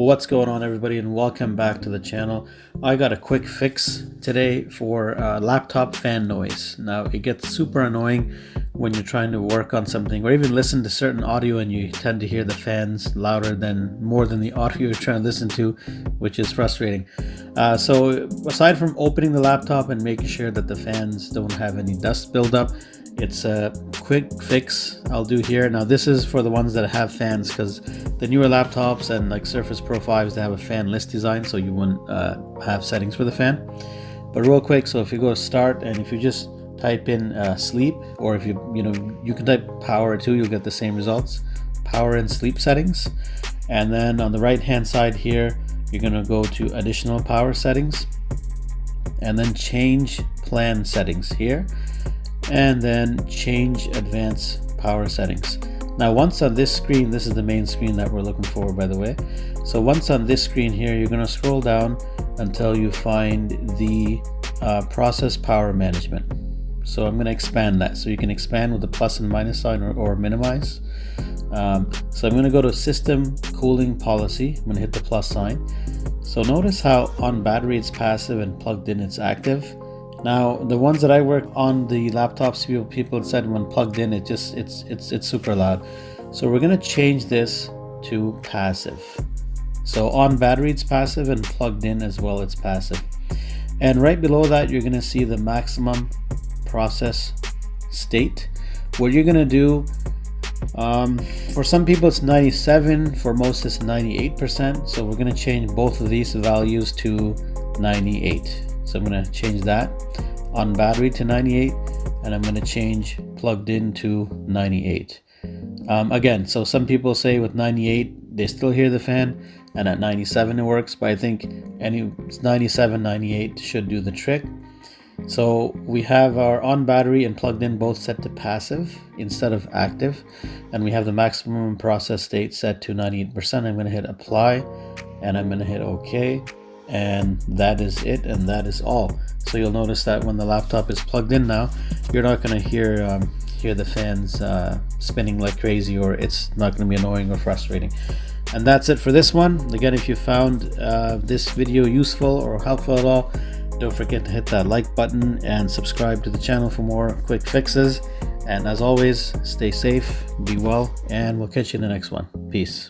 What's going on, everybody, and welcome back to the channel. I got a quick fix today for laptop fan noise. Now, it gets super annoying when you're trying to work on something or even listen to certain audio and you tend to hear the fans more than the audio you're trying to listen to, which is frustrating. So aside from opening the laptop and making sure that the fans don't have any dust buildup, it's a quick fix I'll do here. Now this is for the ones that have fans, because the newer laptops and like Surface Pro 5s, they have a fan list design, so you wouldn't have settings for the fan. But real quick, so if you go to start and if you just type in sleep, or if you can type power too, you'll get the same results. Power and sleep settings, and then on the right hand side here you're going to go to additional power settings and then change plan settings here, and then change advanced power settings. Now once on this screen, this is the main screen that we're looking for, by the way. So once on this screen here, you're going to scroll down until you find the process power management. So I'm going to expand that, so you can expand with the plus and minus sign or minimize. So I'm going to go to system cooling policy. I'm going to hit the plus sign. So notice how on battery it's passive and plugged in it's active. Now the ones that I work on, the laptops, people said when plugged in it's super loud. So we're going to change this to passive. So on battery it's passive and plugged in as well it's passive. And right below that you're going to see the maximum process state. What you're going to do, for some people it's 97, for most it's 98%. So we're going to change both of these values to 98. So I'm going to change that on battery to 98, and I'm going to change plugged in to 98. Again, so some people say with 98 they still hear the fan, and at 97 it works, but I think 97, 98 should do the trick. So we have our on battery and plugged in both set to passive instead of active, and we have the maximum process state set to 98%. I'm going to hit apply, and I'm going to hit OK. And that is it, and that is all. So you'll notice that when the laptop is plugged in now, you're not going to hear the fans spinning like crazy, or it's not going to be annoying or frustrating. And that's it for this one. Again, if you found this video useful or helpful at all, don't forget to hit that like button and subscribe to the channel for more quick fixes. And as always, stay safe, be well, and we'll catch you in the next one. Peace.